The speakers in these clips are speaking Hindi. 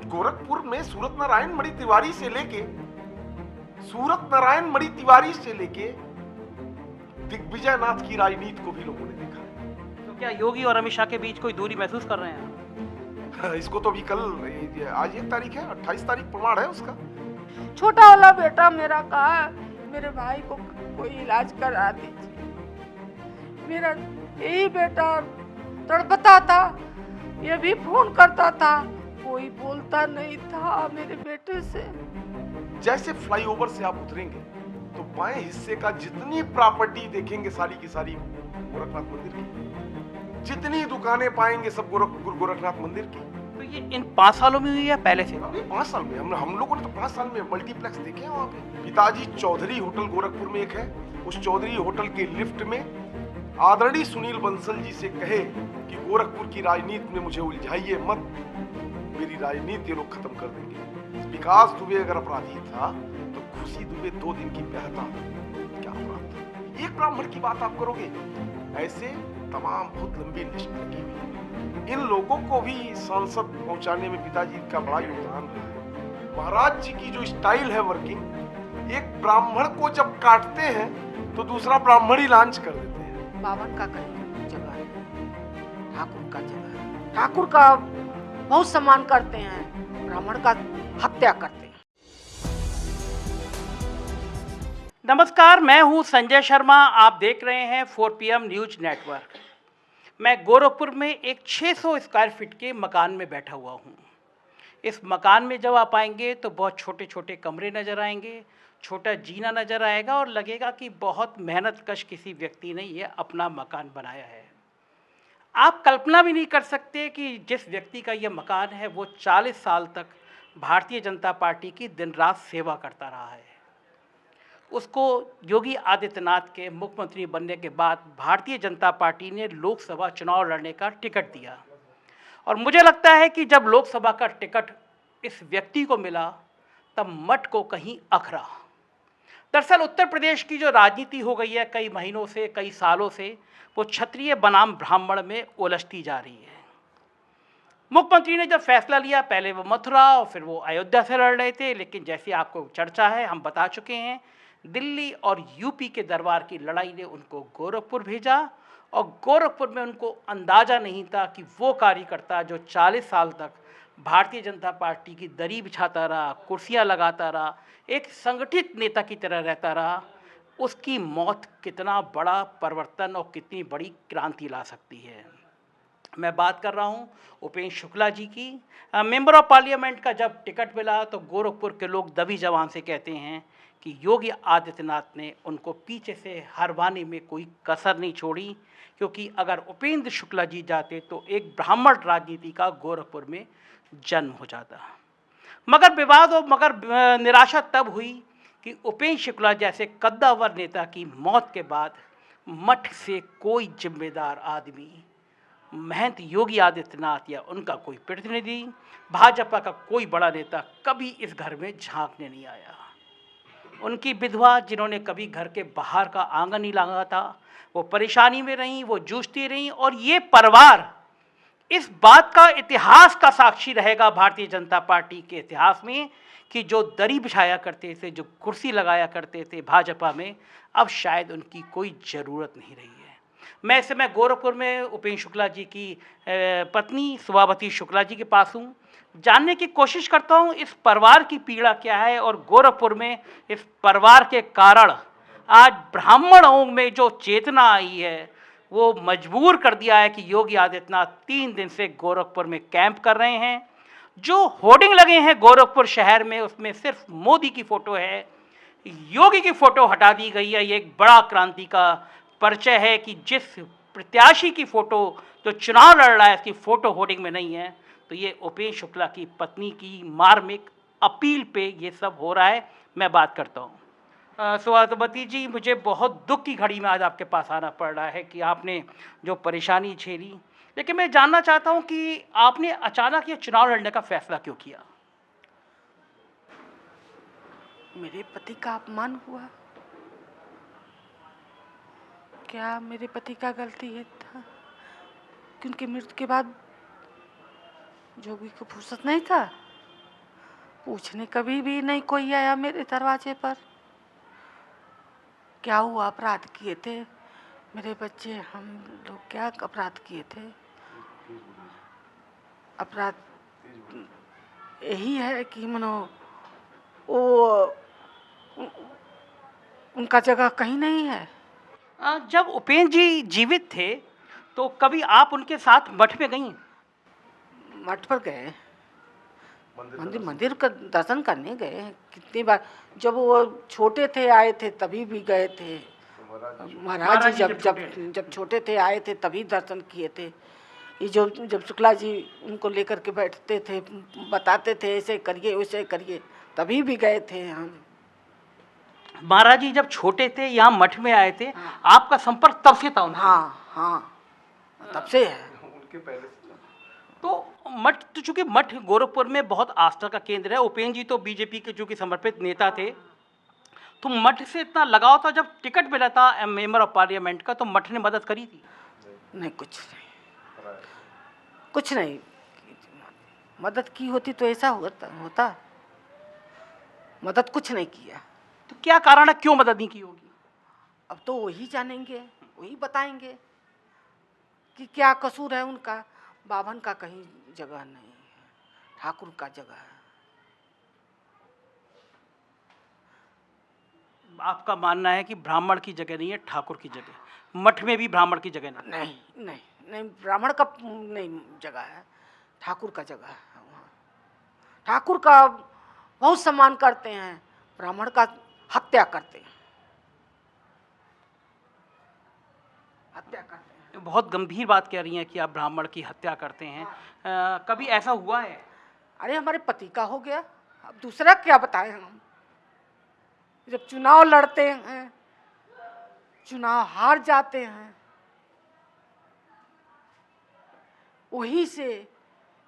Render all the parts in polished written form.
गोरखपुर में सूरत नारायण मणि तिवारी से लेके दिग्विजय नाथ की राजनीति को भी लोगों ने देखा है। तो क्या योगी और अमित शाह के बीच कोई दूरी महसूस कर रहे हैं? इसको तो अभी कल, आज 1 तारीख है, 28 तारीख प्रमाण है उसका। छोटा वाला बेटा मेरा कहा मेरे भाई को कोई इलाज करा दीजिए। मेरा यही बेटा तड़पता था, ये भी फोन करता था, कोई बोलता नहीं था मेरे बेटे से। जैसे फ्लाईओवर से आप उतरेंगे तो बाएं हिस्से का जितनी प्रॉपर्टी देखेंगे सारी की सारी गोरखनाथ मंदिर की, जितनी दुकानें पाएंगे सब गोरखनाथ मंदिर की। तो ये इन 5 सालों में हुई है पहले से? अभी 5 साल में हम लोगों ने तो 5 साल में मल्टीप्लेक्स देखे हैं वहाँ पे। पिताजी चौधरी होटल गोरखपुर में एक है, उस चौधरी होटल के लिफ्ट में आदरणीय सुनील बंसल जी से कहे कि गोरखपुर की राजनीति में मुझे उलझाइए मत, मेरी राजनीति ये लोग खत्म कर देंगे। विकास दुबे अगर अपराधी था तो खुशी दुबे 2 दिन की बहता क्या अपराध था? एक ब्राह्मण की बात आप करोगे, ऐसे तमाम बहुत लंबी लिस्ट लगी हुई। इन लोगों को भी सांसद पहुंचाने में पिताजी का बड़ा योगदान रहा है। महाराज जी की जो स्टाइल है वर्किंग, एक ब्राह्मण को जब काटते हैं तो दूसरा ब्राह्मण ही लॉन्च कर देते हैं। बावन का कहीं जगह है, ठाकुर का जगह है। ठाकुर का बहुत सम्मान करते हैं, ब्राह्मण का हत्या करते हैं। नमस्कार, मैं हूं संजय शर्मा। आप देख रहे हैं 4 PM न्यूज नेटवर्क। मैं गोरखपुर में एक 600 स्क्वायर फीट के मकान में बैठा हुआ हूं। इस मकान में जब आप आएंगे तो बहुत छोटे छोटे कमरे नज़र आएंगे, छोटा जीना नज़र आएगा और लगेगा कि बहुत मेहनतकश किसी व्यक्ति ने ये अपना मकान बनाया है। आप कल्पना भी नहीं कर सकते कि जिस व्यक्ति का ये मकान है वो 40 साल तक भारतीय जनता पार्टी की दिन रात सेवा करता रहा है। उसको योगी आदित्यनाथ के मुख्यमंत्री बनने के बाद भारतीय जनता पार्टी ने लोकसभा चुनाव लड़ने का टिकट दिया और मुझे लगता है कि जब लोकसभा का टिकट इस व्यक्ति को मिला तब मठ को कहीं अखरा। दरअसल उत्तर प्रदेश की जो राजनीति हो गई है कई महीनों से, कई सालों से, वो क्षत्रिय बनाम ब्राह्मण में उलझती जा रही है। मुख्यमंत्री ने जब फैसला लिया, पहले वो मथुरा और फिर वो अयोध्या से लड़ रहे थे, लेकिन जैसे आपको चर्चा है, हम बता चुके हैं, दिल्ली और यूपी के दरबार की लड़ाई ने उनको गोरखपुर भेजा और गोरखपुर में उनको अंदाज़ा नहीं था कि वो कार्यकर्ता जो 40 साल तक भारतीय जनता पार्टी की दरी बिछाता रहा, कुर्सियां लगाता रहा, एक संगठित नेता की तरह रहता रहा, उसकी मौत कितना बड़ा परिवर्तन और कितनी बड़ी क्रांति ला सकती है। मैं बात कर रहा हूं उपेंद्र शुक्ला जी की। मेंबर ऑफ पार्लियामेंट का जब टिकट मिला तो गोरखपुर के लोग दबी जबान से कहते हैं कि योगी आदित्यनाथ ने उनको पीछे से हरवाने में कोई कसर नहीं छोड़ी, क्योंकि अगर उपेंद्र शुक्ला जी जाते तो एक ब्राह्मण राजनीति का गोरखपुर में जन्म हो जाता। मगर विवाद और मगर निराशा तब हुई कि उपेंद्र शुक्ला जैसे कद्दावर नेता की मौत के बाद मठ से कोई जिम्मेदार आदमी, महंत योगी आदित्यनाथ या उनका कोई प्रतिनिधि, भाजपा का कोई बड़ा नेता कभी इस घर में झांकने नहीं आया। उनकी विधवा, जिन्होंने कभी घर के बाहर का आंगन नहीं लांघा था, वो परेशानी में रहीं, वो जूझती रहीं और ये परिवार इस बात का इतिहास का साक्षी रहेगा भारतीय जनता पार्टी के इतिहास में कि जो दरी बिछाया करते थे, जो कुर्सी लगाया करते थे भाजपा में, अब शायद उनकी कोई ज़रूरत नहीं रही है। मैं इस समय गोरखपुर में उपेंद्र शुक्ला जी की पत्नी सुभावती शुक्ला जी के पास हूँ। जानने की कोशिश करता हूँ इस परिवार की पीड़ा क्या है और गोरखपुर में इस परिवार के कारण आज ब्राह्मणों में जो चेतना आई है वो मजबूर कर दिया है कि योगी आदित्यनाथ 3 दिन से गोरखपुर में कैंप कर रहे हैं। जो होर्डिंग लगे हैं गोरखपुर शहर में उसमें सिर्फ मोदी की फ़ोटो है, योगी की फ़ोटो हटा दी गई है। ये एक बड़ा क्रांति का परिचय है कि जिस प्रत्याशी की फ़ोटो जो चुनाव लड़ रहा है इसकी फ़ोटो होर्डिंग में नहीं है, तो ये उपेंद्र शुक्ला की पत्नी की मार्मिक अपील पे ये सब हो रहा है। मैं बात करता हूँ सुभावती जी, मुझे बहुत दुख की घड़ी में आज आपके पास आना पड़ रहा है कि आपने जो परेशानी झेली, लेकिन मैं जानना चाहता हूँ कि आपने अचानक ये चुनाव लड़ने का फैसला क्यों किया? मेरे पति का अपमान हुआ, क्या मेरे पति का गलती है था कि उनकी मृत्यु के बाद जोगी को फुर्सत नहीं था पूछने कभी भी नहीं कोई आया मेरे दरवाजे पर। क्या हुआ, अपराध किए थे मेरे बच्चे, हम लोग क्या अपराध किए थे? अपराध यही है कि मनो वो उनका जगह कहीं नहीं है। जब उपेंद्र जी जीवित थे तो कभी आप उनके साथ मठ में गई? मठ पर गए, मंदिर का दर्शन करने गए कितनी बार। जब वो छोटे थे आए थे तभी भी गए थे। महाराज जी जब छोटे थे आए थे तभी दर्शन किए थे। ये जो जब शुक्ला जी उनको लेकर के बैठते थे, बताते थे ऐसे करिए वैसे करिए, तभी भी गए थे हम। महाराज जी जब छोटे थे यहाँ मठ में आए थे, हाँ। आपका संपर्क तब से था उनसे? हाँ, तब से है। उनके पहले से। तो मठ, तो चूंकि मठ गोरखपुर में बहुत आस्था का केंद्र है, उपेंद्र जी तो बीजेपी के चूंकि समर्पित नेता थे, तो मठ से इतना लगाव था। जब टिकट मिला था मेंबर ऑफ पार्लियामेंट का तो मठ ने मदद करी थी? नहीं, कुछ नहीं। मदद की होती तो ऐसा होता। मदद कुछ नहीं किया। तो क्या कारण है, क्यों मदद नहीं की होगी? अब तो वही जानेंगे, वही बताएंगे कि क्या कसूर है उनका। बाभन का कहीं जगह नहीं है, ठाकुर का जगह है। आपका मानना है कि ब्राह्मण की जगह नहीं है, ठाकुर की जगह। मठ में भी ब्राह्मण की जगह नहीं? नहीं, ब्राह्मण का नहीं जगह है, ठाकुर का जगह है वहाँ। ठाकुर का बहुत सम्मान करते हैं, ब्राह्मण का हत्या करते हैं। बहुत गंभीर बात कह रही हैं कि आप ब्राह्मण की हत्या करते हैं। कभी ऐसा हुआ है? अरे हमारे पति का हो गया, अब दूसरा क्या बताएं हम। जब चुनाव लड़ते हैं, चुनाव हार जाते हैं, वहीं से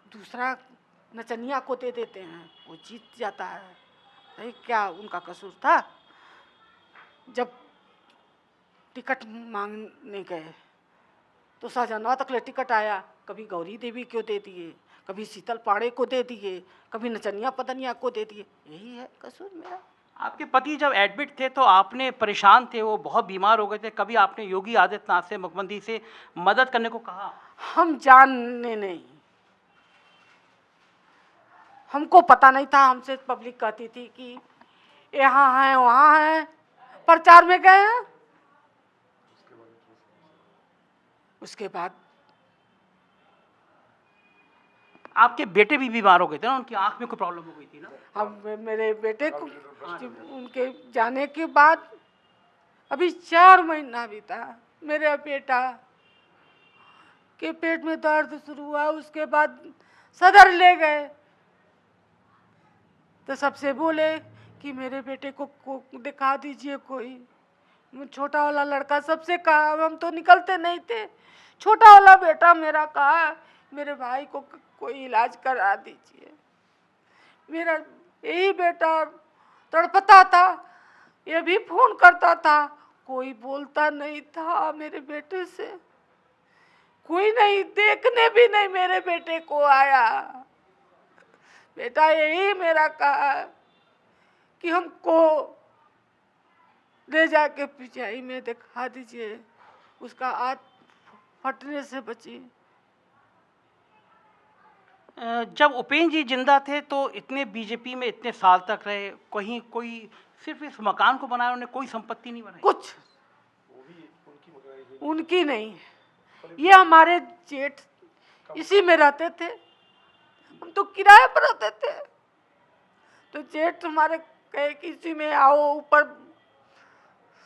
दूसरा नचनिया को दे देते हैं, वो जीत जाता है। अरे क्या उनका कसूर था? जब टिकट मांगने गए तो शाहजहां तक ले टिकट आया, कभी गौरी देवी को दे दिए, कभी शीतल पाड़े को दे दिए, कभी नचनिया पदनिया को दे दिए। यही है कसूर मेरा। आपके पति जब एडमिट थे तो आपने परेशान थे, वो बहुत बीमार हो गए थे, कभी आपने योगी आदित्यनाथ से, मुख्यमंत्री से मदद करने को कहा? हम जानने नहीं, हमको पता नहीं था। हमसे पब्लिक कहती थी कि यहाँ है वहाँ है, प्रचार में गए हैं। उसके बाद आपके बेटे भी बीमार हो गए थे ना, उनकी आंख में कोई प्रॉब्लम हो गई थी ना? अब मेरे बेटे को उनके जाने के बाद अभी 4 महीना बीता, मेरे बेटा के पेट में दर्द शुरू हुआ। उसके बाद सदर ले गए तो सबसे बोले कि मेरे बेटे को दिखा दीजिए कोई। छोटा वाला लड़का सबसे कहा, हम तो निकलते नहीं थे। छोटा वाला बेटा मेरा कहा मेरे भाई को कोई इलाज करा दीजिए। मेरा यही बेटा तड़पता था, ये भी फोन करता था, कोई बोलता नहीं था मेरे बेटे से। कोई नहीं, देखने भी नहीं मेरे बेटे को आया। बेटा यही मेरा कहा कि हमको ले जाके पिचाई में दिखा दीजिए, उसका आँख फटने से बची। जब उपेंद्र जी जिंदा थे तो इतने बीजेपी में इतने साल तक रहे, कहीं कोई सिर्फ इस मकान को बनाया, उन्होंने कोई संपत्ति नहीं बनाई? कुछ उनकी नहीं, ये हमारे जेठ इसी में रहते थे। हम तो किराए पर रहते थे, तो जेठ हमारे कहे कि इसी में आओ, ऊपर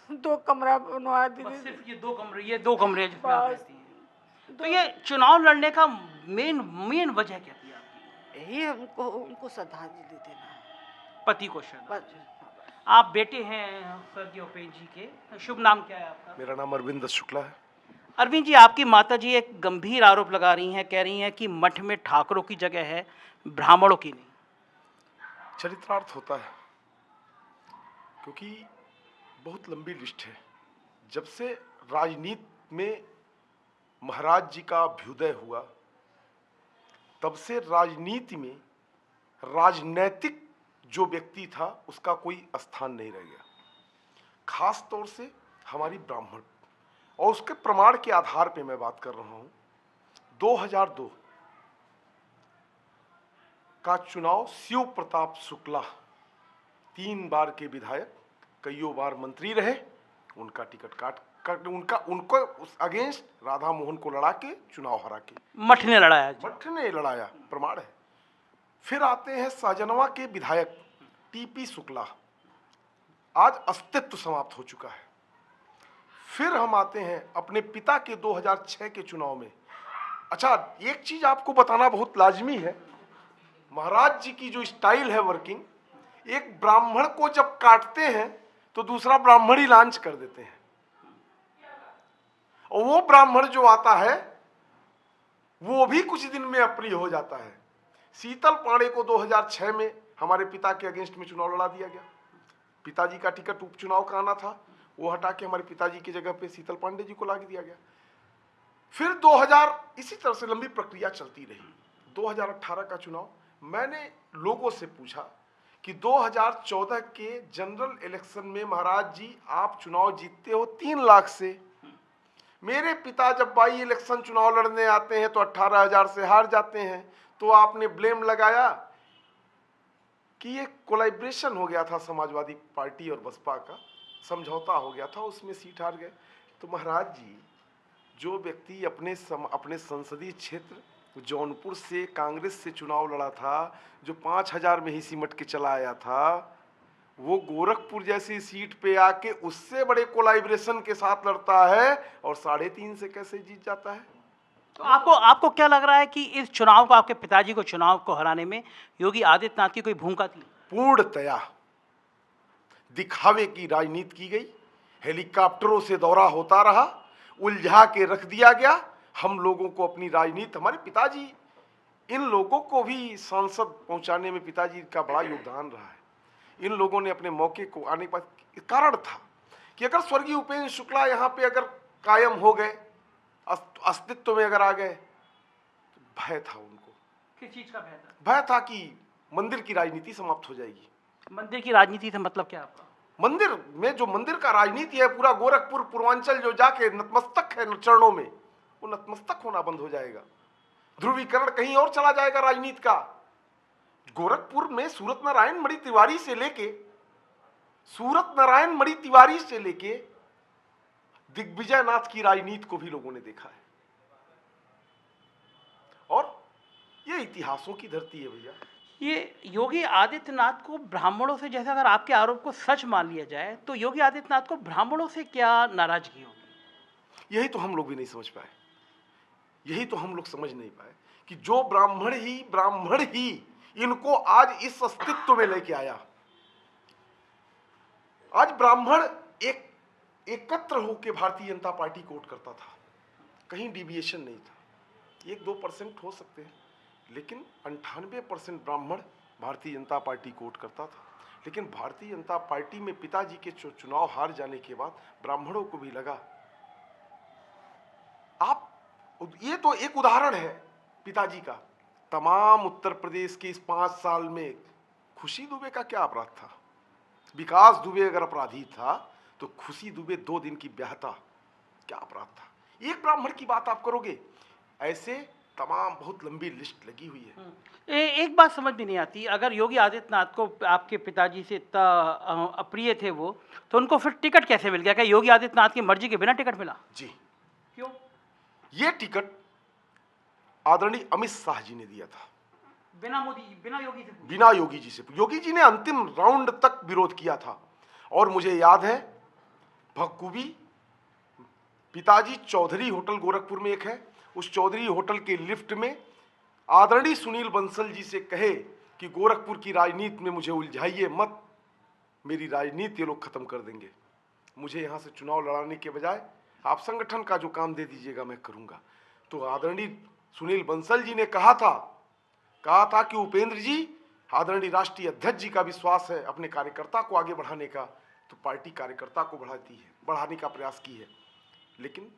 2 कमरा बनवा दीजिए। सिर्फ ये 2 कमरे, ये 2 कमरे जिसमें आप रहती हैं। तो ये चुनाव लड़ने का मेन वजह क्या थी आपकी? यही हमको उनको श्रद्धांजलि देना है, पति को श्रद्धांजलि। बस। आप बेटे हैं स्वर्गीय उपेंद्र जी के, शुभ नाम क्या है आपका? मेरा नाम अरविंद शुक्ला है। अरविंद जी, आपकी माता जी एक गंभीर आरोप लगा रही हैं, कह रही हैं कि मठ में ठाकुरों की जगह है, ब्राह्मणों की नहीं। चरित्रार्थ होता है, क्योंकि बहुत लंबी लिस्ट है। जब से राजनीति में महाराज जी का अभ्युदय हुआ, तब से राजनीति में राजनैतिक जो व्यक्ति था उसका कोई स्थान नहीं रह गया, खास तौर से हमारी ब्राह्मण। और उसके प्रमाण के आधार पे मैं बात कर रहा हूं। 2002 का चुनाव शिव प्रताप शुक्ला 3 बार के विधायक, कईयों बार मंत्री रहे, उनका टिकट काट उनको उस अगेंस्ट राधा मोहन को लड़ा के चुनाव हरा के मठ ने लड़ाया। मठ ने लड़ाया, प्रमाण है। फिर आते हैं सहजनवा के विधायक टीपी शुक्ला, आज अस्तित्व समाप्त हो चुका है। फिर हम आते हैं अपने पिता के 2006 के चुनाव में। अच्छा, एक चीज आपको बताना बहुत लाजमी है, महाराज जी की जो स्टाइल है वर्किंग, एक ब्राह्मण को जब काटते हैं तो दूसरा ब्राह्मण ही लॉन्च कर देते हैं, और वो ब्राह्मण जो आता है वो भी कुछ दिन में अप्रिय हो जाता है। शीतल पांडे को 2006 में हमारे पिता के अगेंस्ट में चुनाव लड़ा दिया गया। पिताजी का टिकट उपचुनाव का आना था, वो हटा के हमारे पिताजी की जगह पे शीतल पांडे जी को ला दिया गया। फिर 2000 इसी तरह से लंबी प्रक्रिया चलती रही। 2018 का चुनाव, मैंने लोगों से पूछा कि 2014 के जनरल इलेक्शन में महाराज जी आप चुनाव जीतते हो 3 लाख से, मेरे पिता जब बाई इलेक्शन चुनाव लड़ने आते हैं तो 18,000 से हार जाते हैं, तो आपने ब्लेम लगाया कि ये कोलैबोरेशन हो गया था समाजवादी पार्टी और बसपा का, समझौता हो गया था, उसमें सीट हार गए। तो महाराज जी, जो व्यक्ति अपने संसदीय क्षेत्र जौनपुर से कांग्रेस से चुनाव लड़ा था, जो 5,000 में ही सिमट के चला आया था, वो गोरखपुर जैसी सीट पे आके उससे बड़े कोलैबोरेशन के साथ लड़ता है और 3.5 से कैसे जीत जाता है? तो आपको क्या लग रहा है कि इस चुनाव को, आपके पिताजी को चुनाव को हराने में योगी आदित्यनाथ की कोई भूमिका थी? पूर्णतया दिखावे की राजनीति की गई, हेलीकॉप्टरों से दौरा होता रहा, उलझा के रख दिया गया। हम लोगों को अपनी राजनीति, हमारे पिताजी, इन लोगों को भी सांसद पहुंचाने में पिताजी का बड़ा योगदान रहा है। इन लोगों ने अपने मौके को आने के बाद, कारण था कि अगर स्वर्गीय उपेंद्र शुक्ला यहाँ पे अगर कायम हो गए, अस्तित्व में अगर आ गए, तो भय था उनको। किस चीज का भय था? भय था कि मंदिर की राजनीति समाप्त हो जाएगी। मंदिर की राजनीति से मतलब क्या आपका? मंदिर में जो मंदिर का राजनीति है, पूरा गोरखपुर पूर्वांचल जो जाके नतमस्तक है चरणों में, वो नतमस्तक होना बंद हो जाएगा। ध्रुवीकरण कहीं और चला जाएगा राजनीति का। गोरखपुर में सूरत नारायण मणि तिवारी से लेके दिग्विजय नाथ की राजनीति को भी लोगों ने देखा है, और ये इतिहासों की धरती है भैया। ये योगी आदित्यनाथ को ब्राह्मणों से, जैसे अगर आपके आरोप को सच मान लिया जाए, तो योगी आदित्यनाथ को ब्राह्मणों से क्या नाराजगी होगी? यही तो हम लोग भी नहीं समझ पाए, यही तो हम लोग समझ नहीं पाए कि जो ब्राह्मण ही इनको आज इस अस्तित्व में लेके आया। आज ब्राह्मण एकत्र होकर भारतीय जनता पार्टी को वोट करता था, कहीं डिविएशन नहीं था। 1-2% हो सकते हैं, लेकिन 98% ब्राह्मण भारतीय जनता पार्टी को वोट करता था। लेकिन भारतीय जनता पार्टी में पिताजी के चुनाव हार जाने के बाद ब्राह्मणों को भी लगा, ये तो एक उदाहरण है पिताजी का। तमाम उत्तर प्रदेश के इस 5 साल में खुशी दुबे का क्या अपराध था? विकास दुबे अगर अपराधी था तो खुशी दुबे 2 दिन की ब्याहता क्या अपराध था? एक ब्राह्मण की बात आप करोगे, ऐसे तमाम बहुत लंबी लिस्ट लगी हुई है। एक बात समझ में नहीं आती, अगर योगी आदित्यनाथ को आपके पिताजी से इतना अप्रिय थे वो, तो उनको फिर टिकट कैसे मिल गया? क्या योगी आदित्यनाथ की मर्जी के बिना टिकट मिला? जी। क्यों? ये टिकट आदरणीय अमित शाह जी ने दिया था, बिना योगी से, बिना योगी जी से। योगी जी ने अंतिम राउंड तक विरोध किया था, और मुझे याद है बखूबी पिताजी चौधरी होटल गोरखपुर में एक है, उस चौधरी होटल के लिफ्ट में आदरणीय सुनील बंसल जी से कहे कि गोरखपुर की राजनीति में मुझे उलझाइए मत, मेरी राजनीति ये लोग खत्म कर देंगे, मुझे यहाँ से चुनाव लड़ाने के बजाय आप संगठन का जो काम दे दीजिएगा मैं करूँगा। तो आदरणीय सुनील बंसल जी ने कहा था कि उपेंद्र जी, आदरणीय राष्ट्रीय अध्यक्ष जी का विश्वास है अपने कार्यकर्ता को आगे बढ़ाने का, तो पार्टी कार्यकर्ता को बढ़ाने का प्रयास की है। लेकिन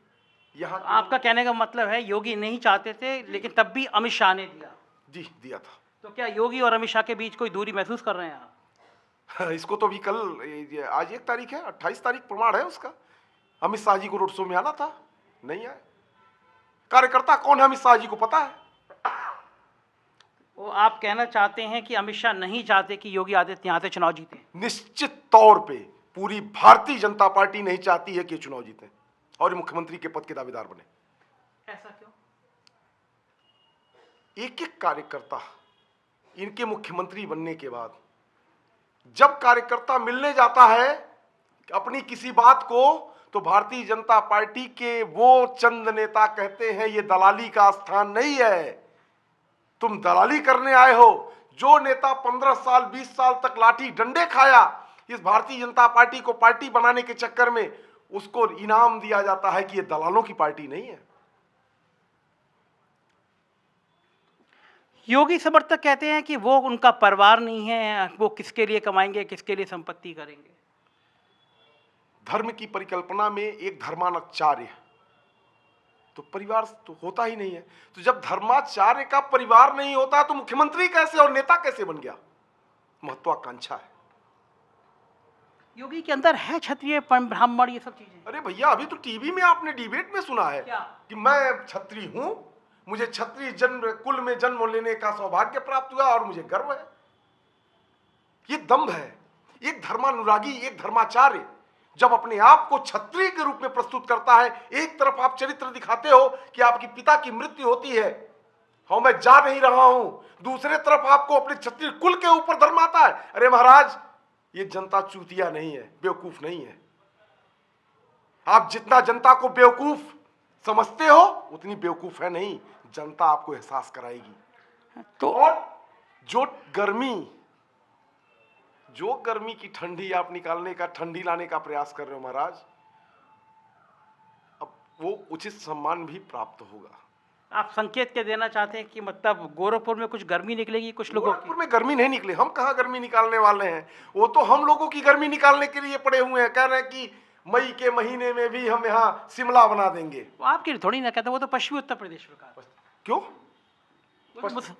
यहाँ आपका कहने का मतलब है योगी नहीं चाहते थे, लेकिन तब भी अमित शाह ने दिया? जी, दिया था। तो क्या योगी और अमित शाह के बीच कोई दूरी महसूस कर रहे हैं आप? इसको तो अभी कल आज 1 तारीख है, 28 तारीख प्रमाण है उसका। अमित शाह जी को रोड शो में आना था, नहीं आए। कार्यकर्ता कौन है अमित शाह जी को पता है। वो आप कहना चाहते हैं कि अमित शाह नहीं चाहते कि योगी आदित्यनाथ यहाँ से चुनाव जीते? निश्चित तौर पे पूरी भारतीय जनता पार्टी नहीं चाहती है कि चुनाव जीते और मुख्यमंत्री के पद के दावेदार बने। ऐसा क्यों? एक एक कार्यकर्ता इनके मुख्यमंत्री बनने के बाद जब कार्यकर्ता मिलने जाता है अपनी किसी बात को, तो भारतीय जनता पार्टी के वो चंद नेता कहते हैं ये दलाली का स्थान नहीं है, तुम दलाली करने आए हो। जो नेता 15 साल 20 साल तक लाठी डंडे खाया इस भारतीय जनता पार्टी को पार्टी बनाने के चक्कर में, उसको इनाम दिया जाता है कि ये दलालों की पार्टी नहीं है। योगी समर्थक कहते हैं कि वो उनका परिवार नहीं है, वो किसके लिए कमाएंगे, किसके लिए संपत्ति करेंगे। धर्म की परिकल्पना में एक धर्माचार्य तो परिवार तो होता ही नहीं है। तो जब धर्माचार्य का परिवार नहीं होता तो मुख्यमंत्री कैसे और नेता कैसे बन गया? महत्वाकांक्षा है। योगी के अंदर है क्षत्रिय ब्राह्मण ये सब चीजें। अरे भैया अभी तो टीवी में आपने डिबेट में सुना है क्या? कि मैं क्षत्रिय हूं, मुझे क्षत्रिय जन्म कुल में जन्म लेने का सौभाग्य प्राप्त हुआ और मुझे गर्व है। ये दम्भ है। एक धर्मानुरागी, एक धर्माचार्य जब अपने आप को क्षत्रिय के रूप में प्रस्तुत करता है, एक तरफ आप चरित्र दिखाते हो कि आपकी पिता की मृत्यु होती है, हाँ मैं जा नहीं रहा हूं, दूसरे तरफ आपको अपने क्षत्रिय कुल के ऊपर धर्म आता है। अरे महाराज ये जनता चूतिया नहीं है, बेवकूफ नहीं है। आप जितना जनता को बेवकूफ समझते हो उतनी बेवकूफ है नहीं, जनता आपको एहसास कराएगी। तो और जो गर्मी की ठंडी आप निकालने का, ठंडी लाने का प्रयास कर रहे हो महाराज, अब वो उचित सम्मान भी प्राप्त होगा। आप संकेत क्या देना चाहते हैं कि मतलब गोरखपुर में कुछ गर्मी निकलेगी कुछ लोगों की? गोरखपुर में गर्मी नहीं निकले, हम कहाँ गर्मी निकालने वाले हैं। वो तो हम लोगों की गर्मी निकालने के लिए पड़े हुए हैं, कह रहे हैं कि मई के महीने में भी हम यहाँ शिमला बना देंगे। वो आपके लिए थोड़ी ना कहते, वो तो पश्चिमी उत्तर प्रदेश सरकार। क्यों?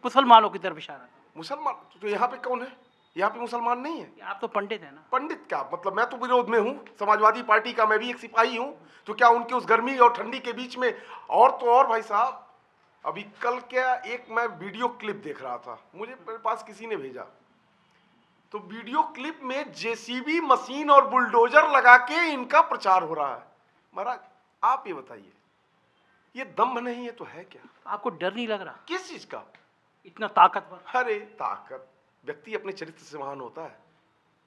मुसलमानों की तरफ इशारा। मुसलमान तो यहाँ पे कौन है? यहाँ पे मुसलमान नहीं है। आप तो पंडित है ना। पंडित क्या मतलब, मैं तो विरोध में हूँ, समाजवादी पार्टी का मैं भी एक सिपाही हूँ। तो क्या उनके उस गर्मी और ठंडी के बीच में, और तो और भाई साहब अभी कल क्या एक मैं वीडियो क्लिप देख रहा था, मेरे पास किसी ने भेजा, तो वीडियो क्लिप में जेसीबी मशीन और बुलडोजर लगा के इनका प्रचार हो रहा है। महाराज आप ये बताइए, ये दम्भ नहीं है तो है क्या? आपको डर नहीं लग रहा? किस चीज का? इतना ताकतवर। अरे ताकत, व्यक्ति अपने चरित्र से महान होता है,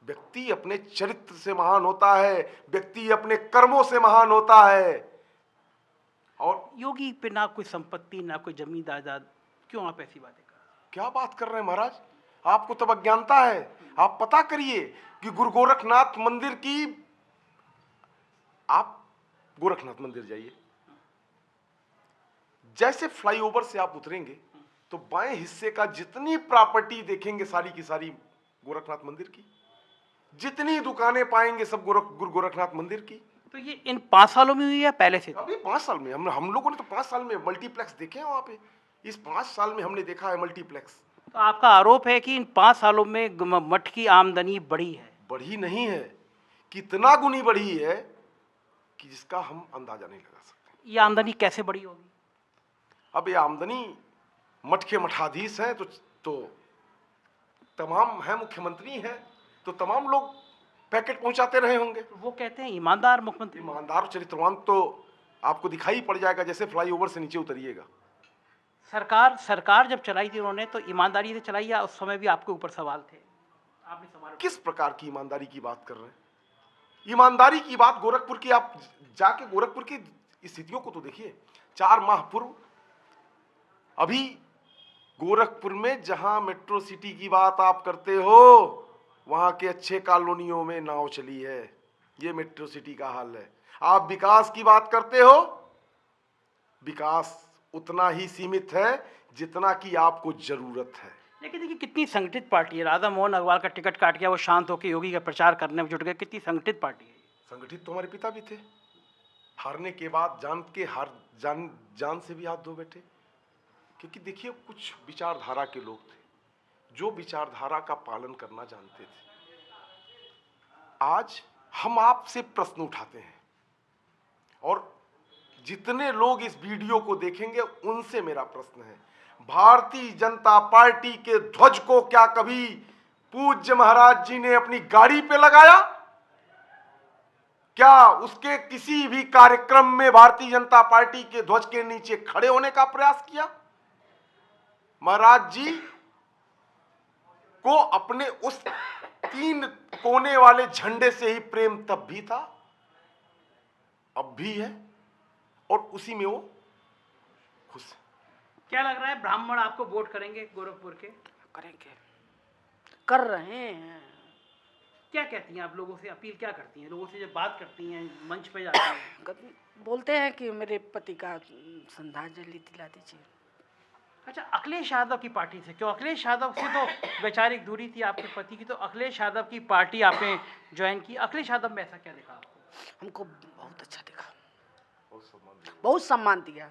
व्यक्ति अपने चरित्र से महान होता है, व्यक्ति अपने कर्मों से महान होता है। और योगी पे ना कोई संपत्ति ना कोई जमीन जायदाद, क्यों आप ऐसी बातें कर रहे हैं? क्या बात कर रहे हैं महाराज, आपको तब अज्ञानता है। आप पता करिए कि गुरु गोरखनाथ मंदिर की, आप गोरखनाथ मंदिर जाइए, जैसे फ्लाईओवर से आप उतरेंगे तो बाएं हिस्से का जितनी प्रॉपर्टी देखेंगे सारी की सारी गोरखनाथ मंदिर की, जितनी दुकानें पाएंगे सब गुरु गोरखनाथ मंदिर की। तो ये इन 5 सालों में हुई है पहले से? अभी 5 साल में हम लोगों ने तो 5 साल में मल्टीप्लेक्स देखे हैं वहां पे। इस 5 साल में हमने देखा है मल्टीप्लेक्स। तो आपका आरोप है कि इन 5 सालों में मठ की आमदनी बढ़ी है? बढ़ी नहीं है, कितना गुनी बढ़ी है कि जिसका हम अंदाजा नहीं लगा सकते। ये आमदनी कैसे बढ़ी होगी? अब ये आमदनी, मठ के मठाधीश हैं तो तमाम हैं, मुख्यमंत्री हैं तो तमाम लोग पैकेट पहुंचाते रहे होंगे। तो वो कहते हैं ईमानदार मुख्यमंत्री। ईमानदार चरित्रवान तो आपको दिखाई पड़ जाएगा जैसे फ्लाईओवर से नीचे उतरिएगा। सरकार जब चलाई थी उन्होंने तो ईमानदारी से चलाई, या उस समय भी आपके ऊपर सवाल थे? आपने सवाल किस प्रकार की ईमानदारी की बात कर रहे हैं? ईमानदारी की बात गोरखपुर की, आप जाके गोरखपुर की स्थितियों को तो देखिए। 4 माह पूर्व अभी गोरखपुर में जहां मेट्रो सिटी की बात आप करते हो, वहां के अच्छे कॉलोनियों में नाव चली है। ये मेट्रो सिटी का हाल है। आप विकास की बात करते हो, विकास उतना ही सीमित है जितना कि आपको जरूरत है। लेकिन देखिए कितनी संगठित पार्टी है। राधा मोहन अग्रवाल का टिकट काट गया, वो शांत होकर योगी का प्रचार करने में जुट गए। कितनी संगठित पार्टी है। संगठित तो हमारे पिता भी थे, हारने के बाद जान से भी हाथ धो बैठे। क्योंकि देखिए कुछ विचारधारा के लोग थे जो विचारधारा का पालन करना जानते थे। आज हम आपसे प्रश्न उठाते हैं और जितने लोग इस वीडियो को देखेंगे उनसे मेरा प्रश्न है, भारतीय जनता पार्टी के ध्वज को क्या कभी पूज्य महाराज जी ने अपनी गाड़ी पे लगाया? क्या उसके किसी भी कार्यक्रम में भारतीय जनता पार्टी के ध्वज के नीचे खड़े होने का प्रयास किया? महाराज जी को अपने उस 3 कोने वाले झंडे से ही प्रेम तब भी था, अब भी है, और उसी में वो खुश है। क्या लग रहा है, ब्राह्मण आपको वोट करेंगे गोरखपुर के? करेंगे, कर रहे हैं। क्या कहती हैं आप लोगों से, अपील क्या करती हैं लोगों से जब बात करती हैं, मंच पे जाती हैं? बोलते हैं कि मेरे पति का श्रद्धांजलि दिला दीजिए। अच्छा, अखिलेश यादव की पार्टी से क्यों? अखिलेश यादव से तो वैचारिक दूरी थी आपके पति की, तो अखिलेश यादव की पार्टी आपने ज्वाइन की। अखिलेश यादव में ऐसा क्या दिखा आपको? हमको बहुत अच्छा दिखा, बहुत सम्मान दिया।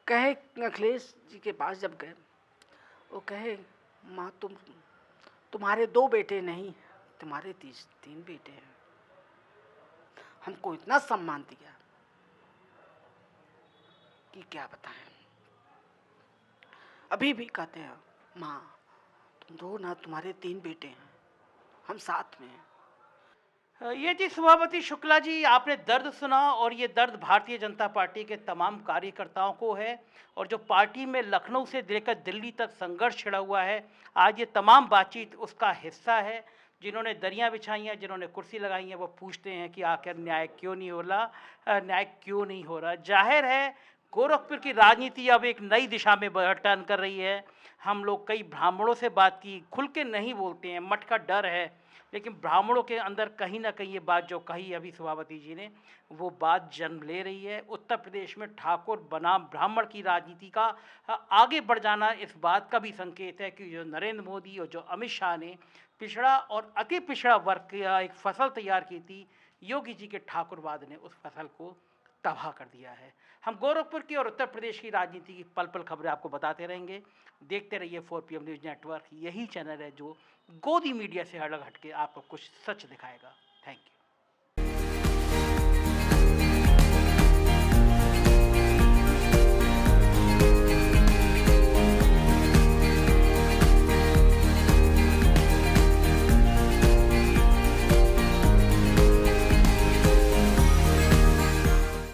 कहे अखिलेश जी के पास जब गए, वो कहे माँ तुम्हारे 2 बेटे नहीं, तुम्हारे 3 बेटे हैं। हमको इतना सम्मान दिया कि क्या बताएं। अभी भी कहते हैं माँ तुम 2 ना, तुम्हारे 3 बेटे हैं, हम साथ में हैं। ये जी सभापति शुक्ला जी, आपने दर्द सुना, और ये दर्द भारतीय जनता पार्टी के तमाम कार्यकर्ताओं को है, और जो पार्टी में लखनऊ से लेकर दिल्ली तक संघर्ष छिड़ा हुआ है, आज ये तमाम बातचीत उसका हिस्सा है। जिन्होंने दरियां बिछाई हैं, जिन्होंने कुर्सी लगाई है, वो पूछते हैं कि आखिर न्याय क्यों नहीं हो रहा, न्याय क्यों नहीं हो रहा। जाहिर है गोरखपुर की राजनीति अब एक नई दिशा में टर्न कर रही है। हम लोग कई ब्राह्मणों से बात की, खुल के नहीं बोलते हैं, मठ का डर है, लेकिन ब्राह्मणों के अंदर कहीं ना कहीं ये बात जो कही अभी सभापति जी ने, वो बात जन्म ले रही है। उत्तर प्रदेश में ठाकुर बनाम ब्राह्मण की राजनीति का आगे बढ़ जाना इस बात का भी संकेत है कि जो नरेंद्र मोदी और जो अमित शाह ने पिछड़ा और अति पिछड़ा वर्ग का एक फसल तैयार की थी, योगी जी के ठाकुरवाद ने उस फसल को तबाह कर दिया है। हम गोरखपुर की और उत्तर प्रदेश की राजनीति की पल पल खबरें आपको बताते रहेंगे। देखते रहिए 4PM न्यूज़ नेटवर्क। यही चैनल है जो गोदी मीडिया से अलग हटके आपको कुछ सच दिखाएगा। Thank you.